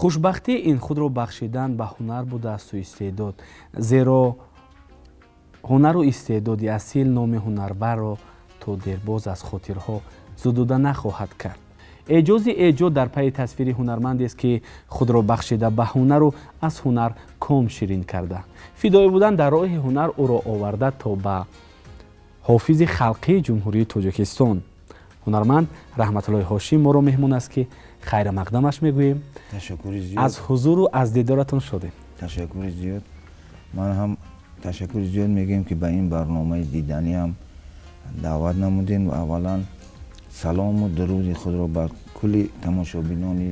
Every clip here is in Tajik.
хушбахтии ин худро бахшидан ба ҳунар будааст истеъдод, зеро ҳунару истеъдоди асил номи ҳунарбарро то дербоз аз хотирҳо зудуда нахоҳад кард. эҷози эҷод дар пайи тасвири ҳунармандест ки худро бахшида ба ҳунару аз ҳунар ком ширин карда. фидоӣ будан дар роҳи ҳунар ӯро оварда то ба ҳофизи халқии ҷумҳурии Тоҷикистон. ҳунарманд Раҳматуллои Ҳошим моро меҳмон аст ки хайра мақдамаш мегӯем. Ташаккури зиёд. аз ҳузуру аз дидоратон шудем. Ташаккури зиёд. Ман ҳам ташаккури зиёд мегӯем ки ба ин барномаи диданӣ ҳам даъват намудем. Аввалан салому дуруди худро ба кулли тамошобинони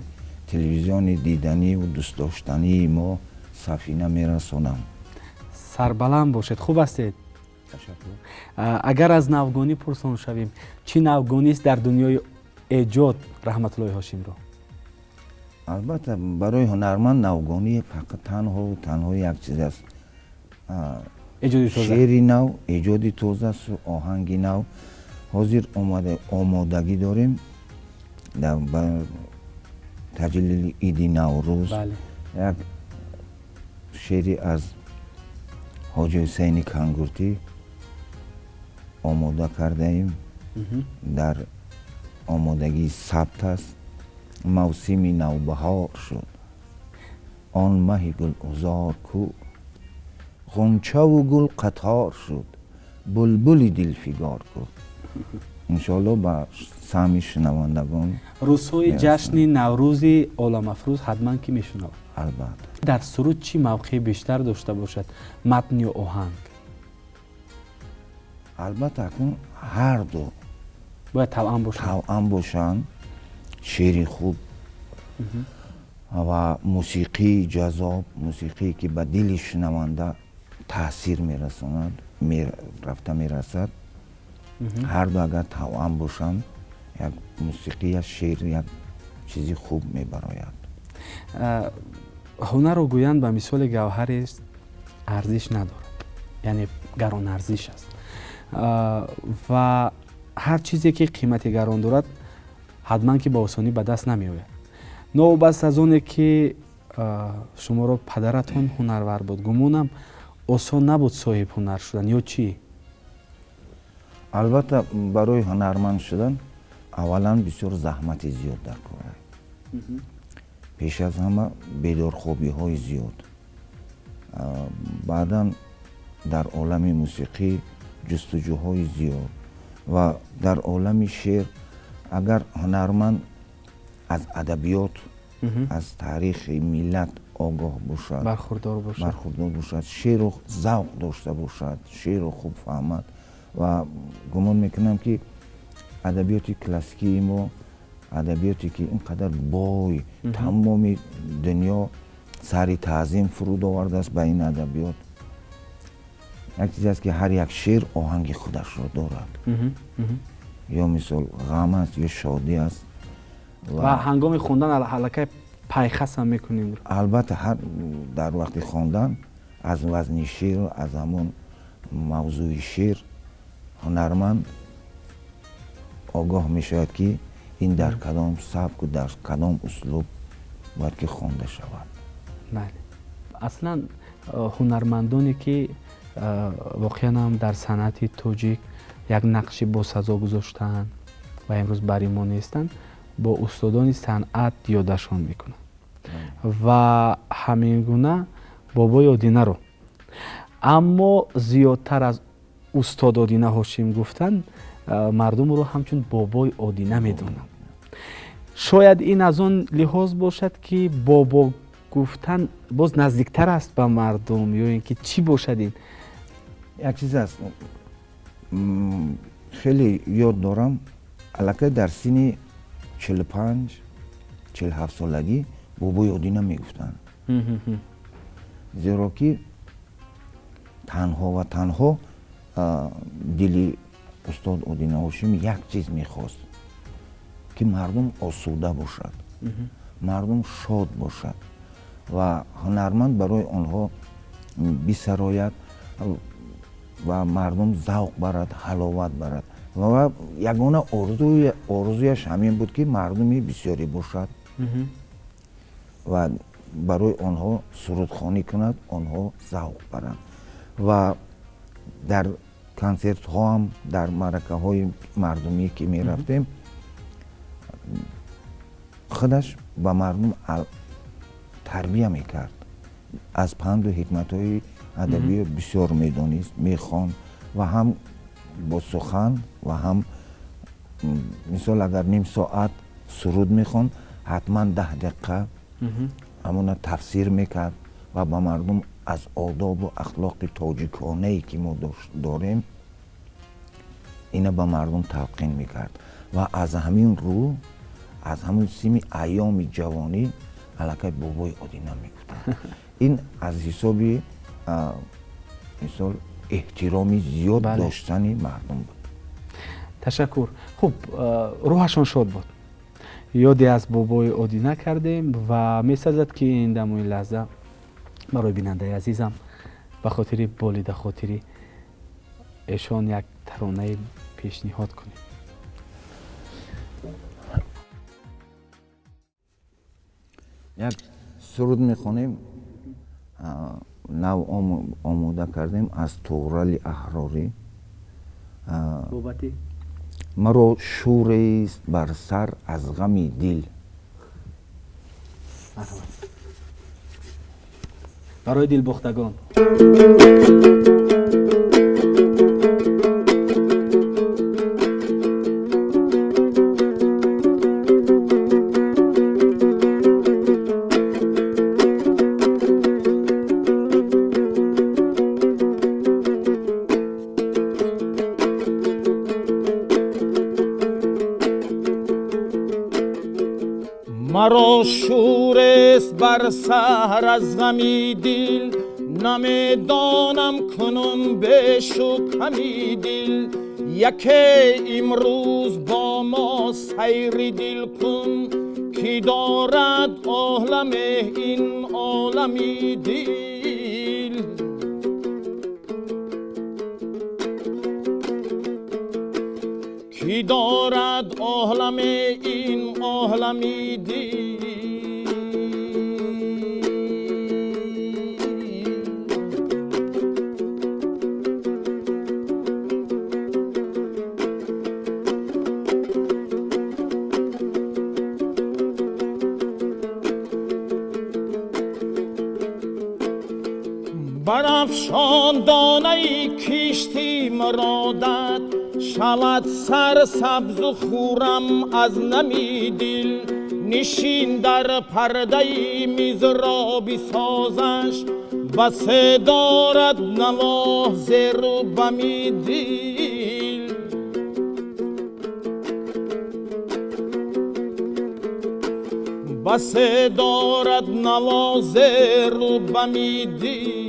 телевизиони диданиву дӯстдоштании мо Сафина мерасонам. Сарбаланд бошед. хуб ҳастед? Ташаккур. агар аз навгонӣ пурсон шавем, чӣ навгонист дар дунёи эҷод Раҳматуллои Ҳошимро? Албатта барои ҳунарманд навгонӣ фақат танҳо як чиз аст. эҷоди тоза. шеъри нав, эҷоди тозасу оҳанги нав. ҳозир омодагӣ дорем ба таҷлили иди Наврӯз. Бале. як шеъри аз ҳоҷи Ҳусайни Кангуртӣ омода кардаем. дар омодагии сабт аст. мавсими навбаҳор шуд, он маҳи гулузор ку ғунчаву гул қатор шуд, булбули дилфигор ку. иншоалло ба сами шунавандагон рӯзҳои ҷашни Наврӯзи оламафрӯз ҳатман ки мешунавад. албатта. дар суруд чӣ мавқеи бештар дошта бошад, матн ё оҳанг? албатта акун ҳарду бояд тавъан бошанд. шеъри хуб ва мусиқии ҷазоб, мусиқие ки ба дили шунаванда таъсир мерасонад, рафта мерасад. ҳарду агар тавъан бошанд, як мусиқӣ, як шеър, як чизи хуб мебарояд. ҳунарро гӯянд ба мисоли гавҳарест, арзиш надорад, яъне гаронарзиш аст ва ҳар чизе ки қимати гарон дорад ҳатман ки ба осонӣ ба даст намеояд. новобаст аз оне ки шуморо падаратон ҳунарвар буд, гумонам осон набуд соҳиб ҳунар шудан, ё чӣ? албатта барои ҳунарманд шудан аввалан бисёр заҳмати зиёд дар кор аст. пеш аз ҳама бедорхобиҳои зиёд. баъдан дар олами мусиқӣ ҷустуҷӯҳои зиёд ва дар олами шеър агар ҳунарманд аз адабиёт, аз таърихи миллат огоҳ бошад, бархурдор бошад, шеъру завқ дошта бошад, шеъру хуб фаҳмад ва гумон мекунам ки адабиёти классикии мо, адабиёте ки ин қадар бой, тамоми дунё сари таъзим фуруд овардааст ба ин адабиёт. як чиз аст ки ҳар як шеър оҳанги худашро дорад. ё мисол ғам аст, ё шодӣ аст. ва ҳангоми хондан аллакай пайхасам мекунем. албатта дар вақти хондан аз вазни шеъру аз ҳамон мавзӯи шеър ҳунарманд огоҳ мешавад ки ин дар кадом сабку дар кадом услуб бояд ки хонда шавад. аслан ҳунармандоне ки воқеан ҳам дар санъати тоҷик як нақши босазо гузоштаанд ва имрӯз бари мо нестанд, бо устодони санъат ёдашон мекунанд ва ҳамин гуна бобои Одинаро. аммо зиёдтар аз устод Одина Ҳошим гуфтан, мардум ӯро ҳамчун бобои Одина медонанд. шояд ин аз он лиҳоз бошад ки бобо гуфтан боз наздиктар аст ба мардум, ё ин ки чӣ бошад? ин як чиз аст, хеле ёд дорам, аллакай дар синни 45-47 солагӣ бобои Одина мегуфтанд. зеро ки танҳо ва танҳо дили устод Одина Ҳошим як чиз мехост, ки мардум осуда бошад, мардум шод бошад ва ҳунарманд барои онҳо бисарояд ва мардум завқ барад, ҳаловат барад. ва ягона орзуяш ҳамин буд ки мардуми бисёрӣ бошад. و برای آنها سرودخوانی کند، آنها ذوق برند. و در کنسرت ها هم در معرکه های مردمی که می رفتیم خودش به مردم تربیه می کرد، از پند و حکمت های ادبی بسیار می دانست، می خواند و هم با سخن و هم مثال اگر نیم ساعت سرود می خواند حتما 10 دقیقه همون تفسیر میکرد و با مردم از آداب و اخلاق تاجیکانه ای که ما داریم اینه با مردم تلقین میکرد و از همین رو از همین سیم ایام جوانی علاقه بابای آدینه میگفتن. این از حسابی مثال احترامی زیاد داشتنی مردم بود. تشکر. خب روحشان شاد بود. یادی از بابای آدینه کردیم و میسازد که این دم و این لحظه برای بیننده عزیزم به خاطر بالید خاطری ایشان یک ترانه پیشنهاد کنیم. یک سرود میخونیم، نو آموده کردیم از طغرل احراری. بابتی مرا شوری است بر سر از غم دل. برای دل باختگان. مرا شور است بر سر از غمی دل، نمیدانم کنون به شکمی دل. یکی امروز با ما سیر دل کن، کی دارد عالم این عالمی دل. کی دارد عالم این عالمی دل. برافشان دانه کشتی مرادت، شود سر سبز و خورم از نمی دل. نشین در پرده میز را بسازش، بسه دارد نوا زیر و بمی دل. بسه دارد نوا زیر و بمی دل.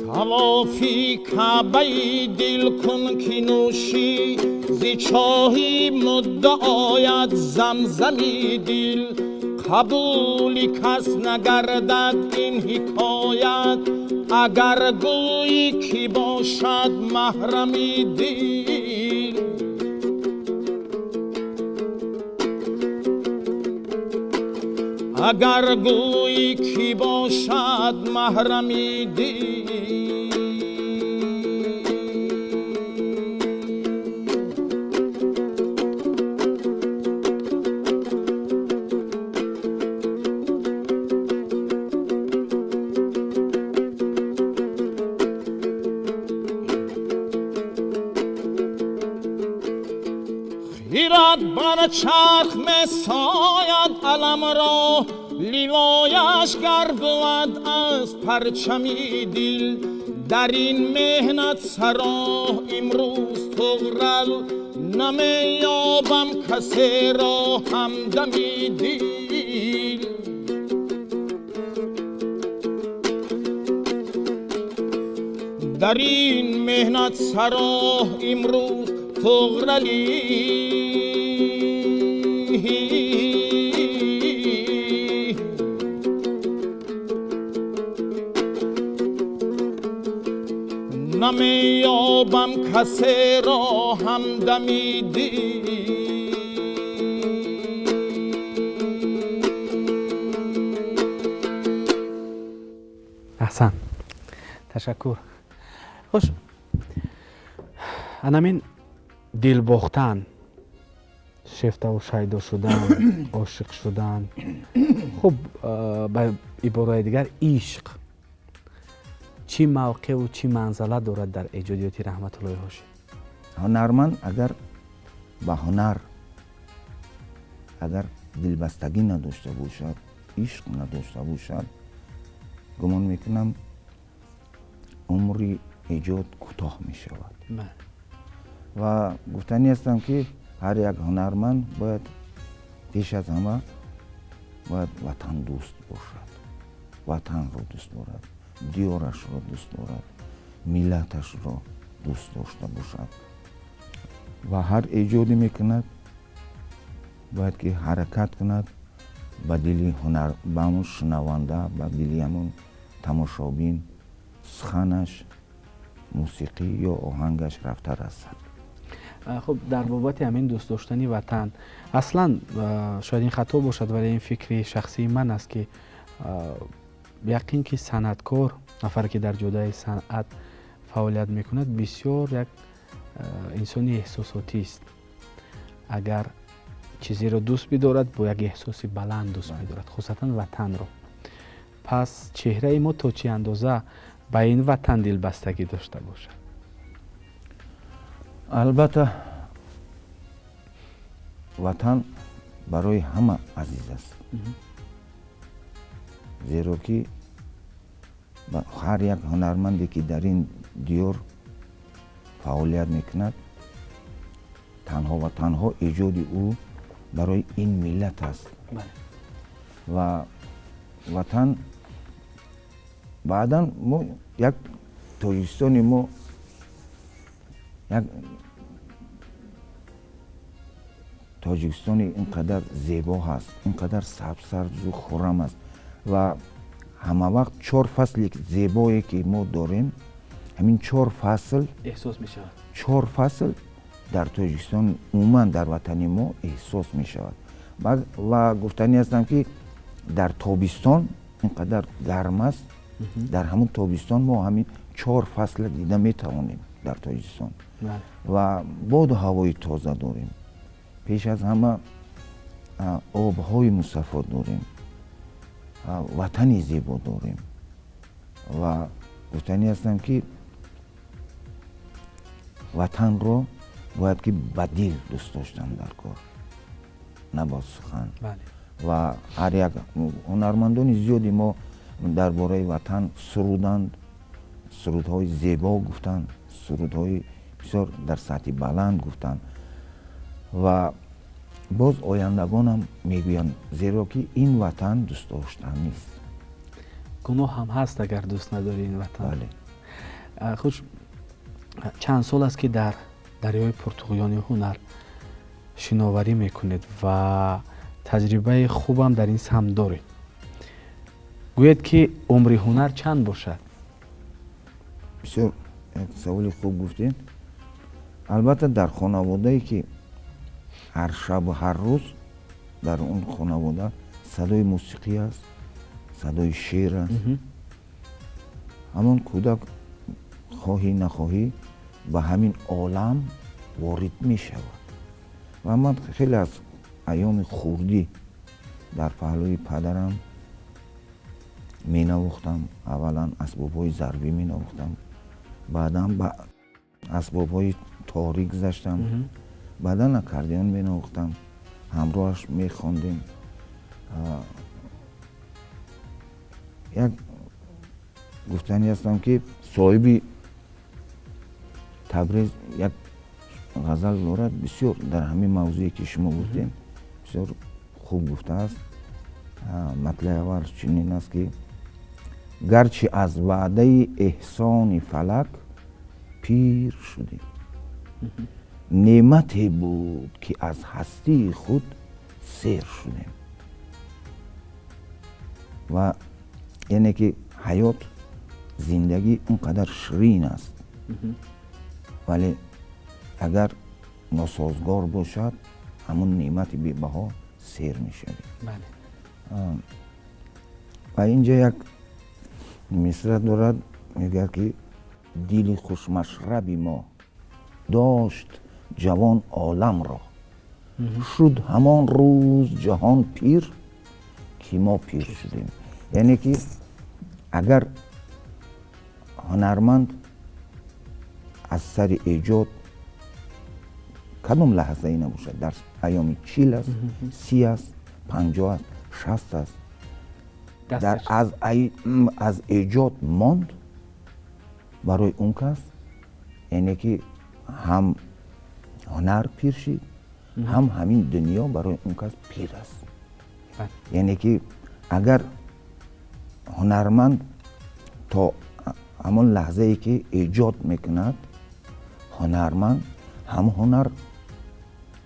توافی کعبه دل کن که نوشی، زی چاهی مدعایت زمزمی دل. قبولی کس نگردد این حکایت، اگر گویی کی باشد محرمی دل. اگر گویی کی باشد محرمی دل. خیرت بر چرخ می ساید علم را، لیوایش گر بود از پرچمی دل. در این مهنت سرا امروز طغرل، نمی یابم کسی را همدمی دل. در این مهنت سرا امروز طغرلی، نمیابم کسی را همدمی دی احسن تشکر. خوش انامین دل باختن، شفته و شیدا شدن، عاشق شدن، خب به عبارت دیگر عشق چی موقع و چی منزله دارد در ایجادیات رحمت الله هاشمی؟ هنرمند اگر به هنر اگر دلبستگی نداشته باشد، عشق نداشته باشد، گمان میکنم عمری ایجاد کوتاه می شود. و گفتنی هستم که هر یک هنرمند باید پیش از همه باید وطن دوست باشد، وطن را دوست دارد، دیارش را دوست دارد، ملتش را دوست داشته باشد و هر ایجادی میکند باید که حرکت کند به دل هنر، به همون شنونده، به دل همون تماشابین سخنش، موسیقی یا آهنگش رفته رسد. خب در بابت همین دوست داشتنی وطن، اصلا شاید این خطا باشد ولی این فکری شخصی من است که یقین که صنعتکار، نفر که در جدای صنعت فعالیت میکند، بسیار یک انسانی احساساتی است. اگر چیزی رو دوست بدارد با یک احساسی بلند دوست بدارد، خصوصا وطن رو. پس چهره ما تا چه اندازه به این وطن دلبستگی داشته باشد؟ البته وطن برای همه عزیز است، زیرا که هر یک هنرمندی که در این دیار فعالیت میکند تنها و تنها ایجاد او برای این ملت است. و وطن بعدا ما یک تاجیکستانی ما یک تاجیکستانی اینقدر زیبا هست، اینقدر سبزسرز و خرم است و همه وقت 4 فصل زیبایی که ما داریم، همین 4 فصل احساس می شود. 4 فصل در تاجیکستان عموما در وطن ما احساس می شود و گفتنی هستم که در تابستان اینقدر گرم است، در همون تابستان ما همین 4 فصل دیده می توانیم در تاجیکستان و باد و هوای تازه داریم، پیش از همه آبهای مصفا داریم، وطنی زیبا داریم و گفتنی هستم که وطن رو باید که به دل دوست داشتن در کار، نه با سخن. و هر یک هنرمندان زیادی ما درباره وطن سرودند، سرودهای زیبا گفتند، سرودهای بسیار در سطح بلند گفتند و باز آیندگان هم میگویند، زیرا که این وطن دوست داشتن نیست. گناه هم هست اگر دوست نداری این وطن. بله. خوش چند سال است که در دریای پرتغیان هنر شناوری میکنید و تجربه خوبم در این سمت دارید. گوید که عمر هنر چند باشد؟ بسیار سوال خوب گفتید. البته در خانواده‌ای که هر شب و هر روز در اون خانواده صدای موسیقی است، صدای شعر است، همون کودک خواهی نخواهی به همین عالم وارد می شود و من خیلی از ایام خوردی در پهلوی پدرم می نواختم. اولا اسباب‌های ضربی می نواختم، بعدا به اسباب‌های تاریک گذشتم، بعدا اکاردیون می نواختم، همراهش می خواندیم. یک گفتنی هستم که صاحبی تبریز یک غزل دارد، بسیار در همین موضوعی که شما گفتیم بسیار خوب گفته است. مطلع اول چنین است که گرچه از وعده احسان فلک پیر شدیم، نعمتی بود که از هستی خود سیر شدیم و یعنی که حیات زندگی اونقدر شیرین است ولی اگر ناسازگار باشد همون نعمت بی‌بها سیر می‌شود. و اینجا یک مصرع دارد میگه که دل خوشمشربی ما داشت جوان عالم را شد همان روز جهان پیر که ما پیر شدیم. یعنی که اگر هنرمند از سر ایجاد کدام لحظه ای نباشد در ایام 40 است 30 است 50 است 60 است در از ایجاد ماند برای اون کس یعنی که هم هنر پیر شد هم همین دنیا برای اون کس پیر است. یعنی که اگر هنرمند تا همون لحظه ای که ایجاد میکند هنرمند هم هنر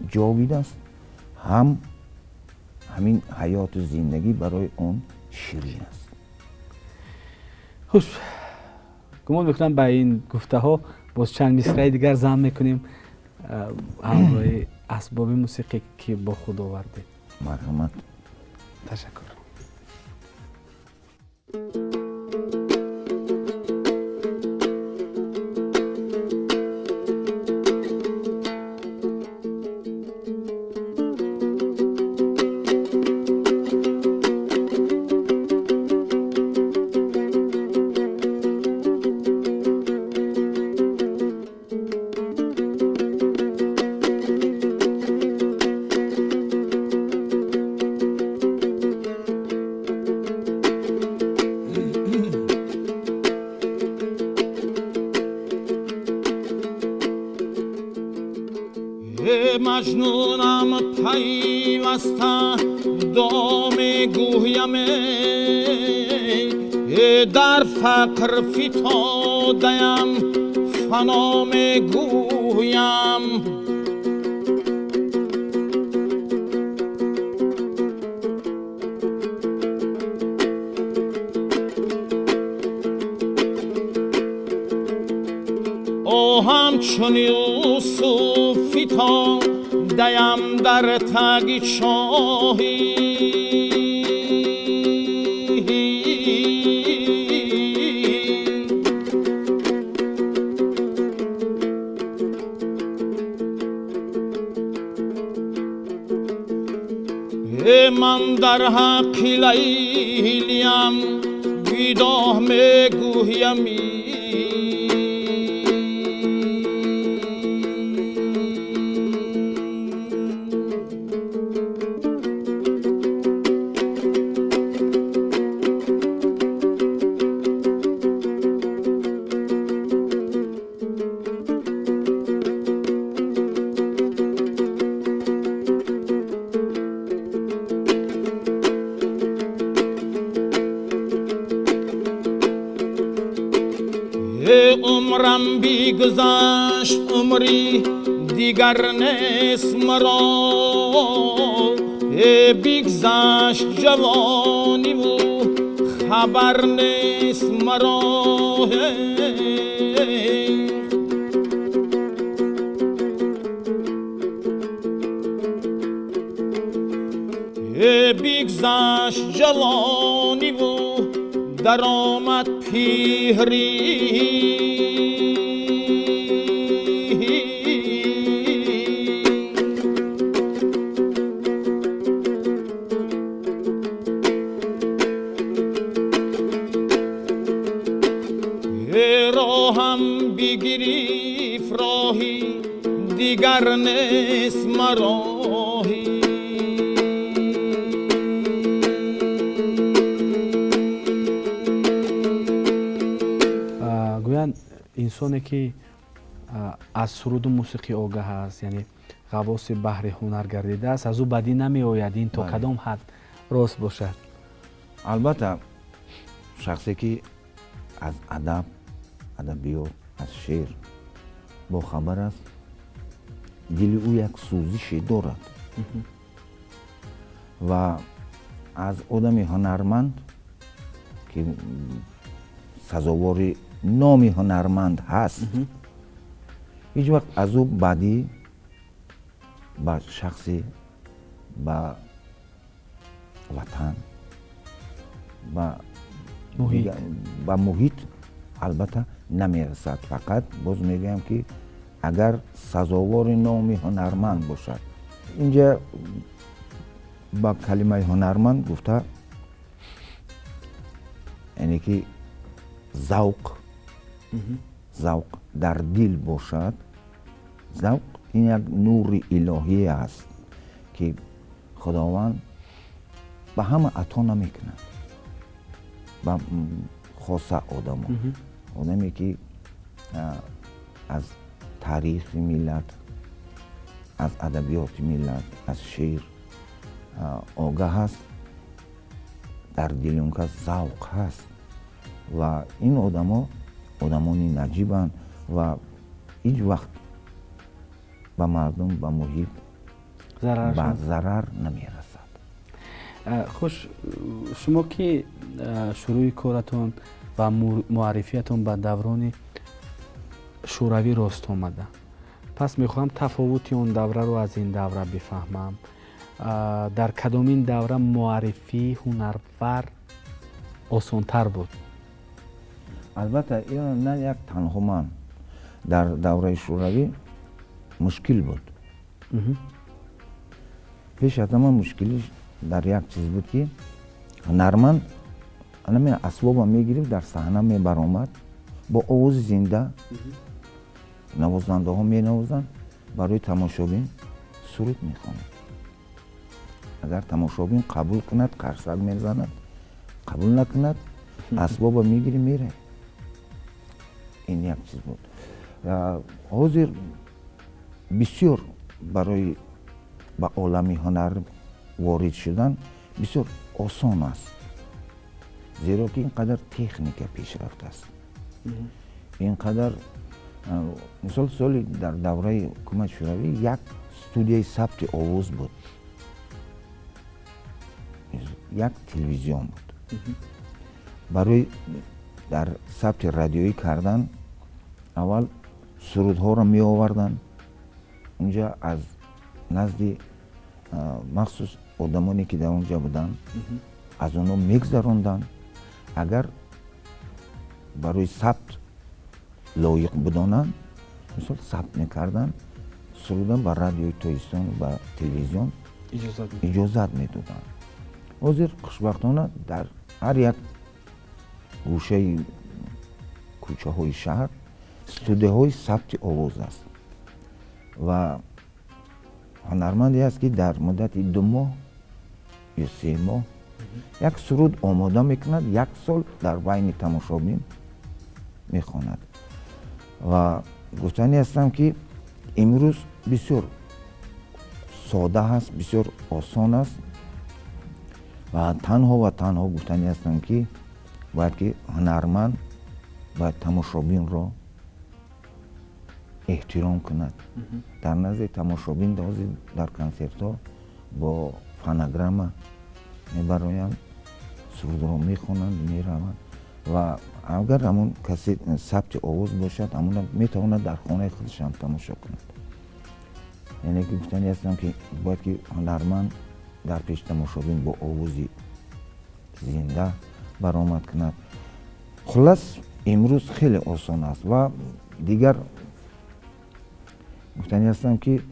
جاوید است هم همین حیات زندگی برای اون شیرین است. خوش گمان میکنم با این گفته ها باز چند مصرع دیگر ضم میکنیم همراه اسباب موسیقی که با خود آورده. مرحمت. تشکر. مجنونم پیوسته دام گویم در فقر فتاده‌ام فنا میگویم او همچون یوسف فتاده‌ام در تگ شاهی من در حق لیلیم بیداه میگویمی عمرم بیگذشت عمری دیگر نیست مرا بیگذشت جوانی و خبر نیست مرا بیگذشت جوانی و در آمد پیری راهم بگریف راهی دیگر نیست مراهی گویند انسانی که از سرود و موسیقی آگاه است یعنی غواص بحر هنر گردیده است از او بدی نمی آید این تا کدام حد راست باشد؟ البته شخصی که از ادب ادبیات از شعر با خبر است دل او یک سوزش دارد و از آدم هنرمند که سزاوار نام هنرمند هست هیچ وقت از او بدی به شخصی به وطن به محیط البته نمیرسد. فقط باز میگم که اگر سزاوار نام هنرمند باشد. اینجا با کلمه هنرمند گفته یعنی که ذوق در دل باشد. ذوق این یک نور الهی است که خداوند به همه عطا نمیکند، به خاصه آدمی که از تاریخ ملت، از ادبیات ملت، از شعر آگاه هست، در دل اونها ذوق هست و این آدمانی نجیبند و هیچ وقت به مردم، به محیط به ضرر نمیرسد. خوش، شما که شروع کارتون و معرفیتون به دوران شوروی راست آمده، پس میخواهم تفاوت اون دوره رو از این دوره بفهمم. در کدامین دوره معرفی هنرور آسان‌تر بود؟ البته این نه یک تنها من، در دوره شوروی مشکل بود. پیش از همه مشکلش در یک چیز بود که هنرمند اسباب میگرفت، در صحنه میبرآمد، با آواز زنده نوازنده ها می نوازند، برای تماشابین سرود میخواند. اگر تماشابین قبول کند قرصک میزند، قبول نکند اسباب میگیری میره. این یک چیز بود. حاضر بسیار برای به عالم هنر وارد شدن بسیار آسان است، زیرا که اینقدر تکنیک پیشرفت است. اینقدر مثال سالی در دوره حکومت شوروی یک استودیوی ثبت آواز بود، یک تلویزیون بود. برای در ثبت رادیویی کردن اول سرودها را می آوردن اونجا، از نزد مخصوص آدمانی که در اونجا بودن از اونو میگذراندن. اگر برای ثبت لایق بدانند مثلا ثبت میکردن، سرودن با رادیوی تویستان و تلویزیون اجازت میدادن. حاضر خوشبختانه در هر یک گوشه کوچه های شهر استودیوهای ثبت آواز است و هنرمندی است که در مدت 2 ماه یا 3 ماه یک سرود آماده میکند، 1 سال در بین تماشابین میخواند. و گفتنی هستم که امروز بسیار ساده هست، بسیار آسان است و تنها گفتنی هستم که باید که هنرمند باید تماشابین را احترام کند. در نزد تماشابین در کنسرت ها با فونوگرام میبرایند، سرود را میخوانند، میروند و اگر همون کسی ثبت آواز باشد همون میتواند در خانه خودش هم تماشا کند. یعنی که گفتنی هستم که باید که هنرمند در پیش تماشابین با آوازی زنده برآمد کند. خلاص امروز خیلی آسان است و دیگر گفتنی هستم که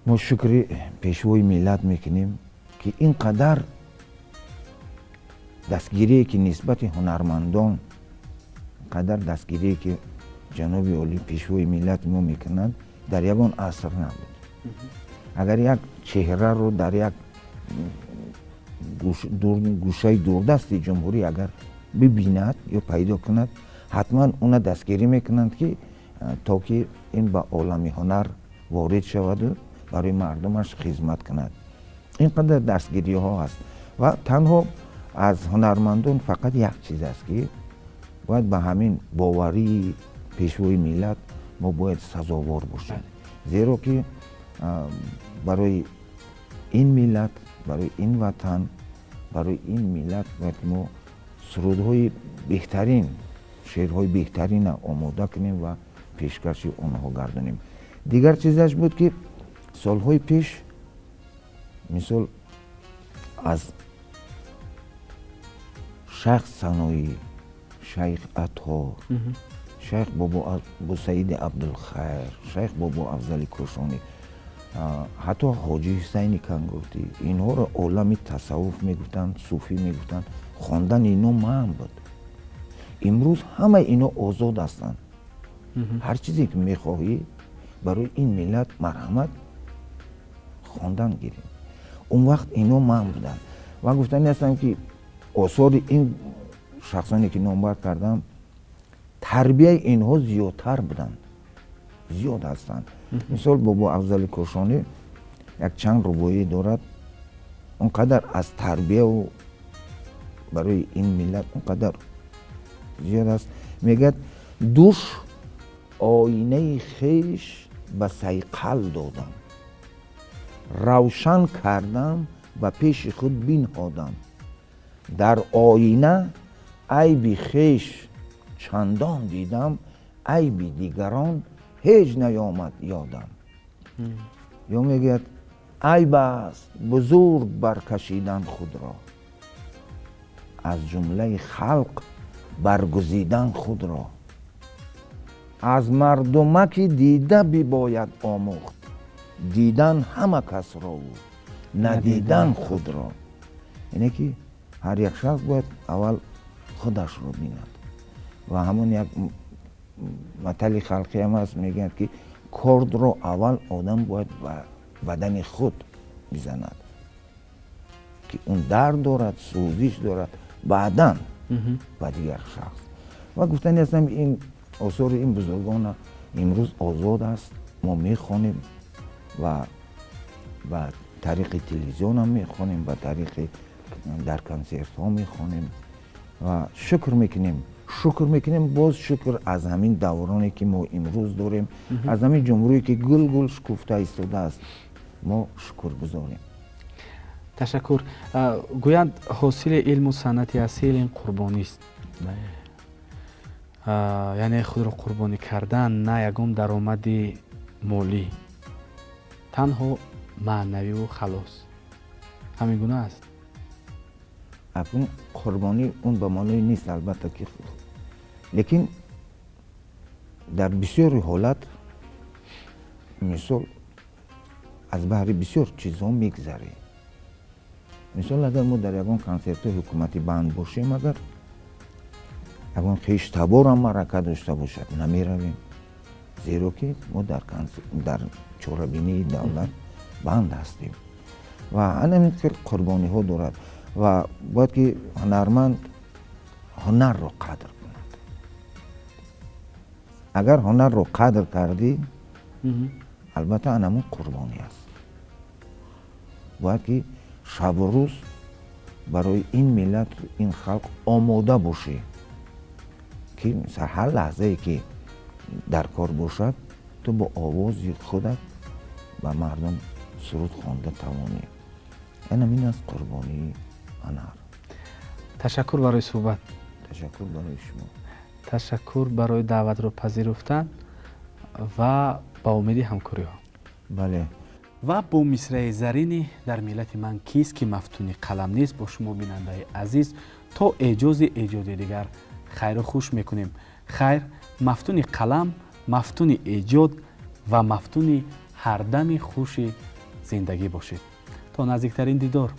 ما شکر پیشوای ملت میکنیم که اینقدر دستگیری که نسبت هنرمندان، قدر دستگیری که جناب عالی پیشوای ملت ما میکنند در یگان عصر نبود. اگر یک چهره رو در یک گوشه دوردست جمهوری اگر ببیند یا پیدا کند، حتما اون دستگیری میکنند که تا که این به عالم هنر وارد شود و برای مردمش خدمت کند. اینقدر دستگیری ها هست و تنها از هنرمندان فقط یک چیز است که باید به همین باوری پیشوای ملت ما باید سزاوار باشیم، زیرا که برای این ملت برای این وطن، برای این ملت باید ما سرودهای بهترین، شعرهای بهترین آماده کنیم و پیشکش آنها گردانیم. دیگر چیزش بود که سالهای پیش مثال از شیخ سنایی، شیخ عطار، شیخ بابا سعید عبدالخیر، شیخ بابا افضل کوشانی، حتی حاجی حسین کنگوتی، اینها را عالم تصوف میگفتند، صوفی میگفتند. خواندن اینا منع بود. امروز همه اینا آزاد هستند. هر چیزی که میخواهی برای این ملت مرحمت خواندن گیریم. اون وقت اینا منع بودن و گفتن هستم که آثار این شخصانی که نامبر کردم تربیه اینها زیادتر بودن، زیاد هستند. مثال بابا افضل کوشانی یک چند رباعی دارد، اونقدر از تربیه و برای این ملت اونقدر زیاد است. میگه دوش آینه خیش به صیقل دادم، روشن کردم و پیش خود بنهادم. در آینه عیب خویش چندان دیدم، عیب دیگران هیچ نیامد یادم. یا میگه عیب است بزرگ برکشیدن خود را، از جمله خلق برگزیدن خود را. از مردمک دیده بباید آموخت، دیدن همه کس را و ندیدن خود را. یعنی که هر یک شخص باید اول خودش رو بیند و همون یک مثل خلقی هم هست، میگن که کرد رو اول آدم باید بدن خود میزند که اون درد دارد، سوزش دارد، بعداً با دیگر شخص. و گفتن هستم این آثار این بزرگان امروز آزاد است، ما میخوانیم و طریق تلویزیون هم میخوانیم و طریق در کنسرت ها میخوانیم و شکر میکنیم باز شکر از همین دورانی که ما امروز داریم، از همین جمهوری که گل شکفته ایستاده است، ما شکر گذاریم. تشکر. گویند حاصل علم و صنعت اصیل این قربانی است. یعنی خود را قربانی کردن، نه یگام درآمد مالی، تنها معنوی و خلاص. همین گونه است. اون قربانی اون به معنی نیست البته که، لیکن در بسیاری حالت مثال از بحر بسیار چیزها میگذره. مثال اگر ما در یکان کنسرت حکومتی بند باشیم، اگر یکان خیش تبار هم مرکه داشته باشد نمیرویم، زیرا که ما در چهاربینی دولت بند هستیم و همین خیلی قربانی ها دارد و باید که هنرمند هنر رو قدر کند. اگر هنر رو قدر کردی البته همون قربانی است. باید که شب و روز برای این ملت، این خلق آماده باشی که هر لحظه ای که در کار باشد تو با آواز خودت به مردم سرود خوانده توانی. این از قربانی هنر. تشکر برای صحبت. تشکر برای شما. تشکر برای دعوت رو پذیرفتن و با امید همکاری ها. بله. و با مصرع زرینی در ملت من کیست که مفتون قلم نیست با شما بیننده عزیز تا ایجاد دیگر خیر و خوش میکنیم. خیر، مفتون قلم، مفتون ایجاد و مفتون هر دم خوش زندگی باشید. تا نزدیکترین دیدار.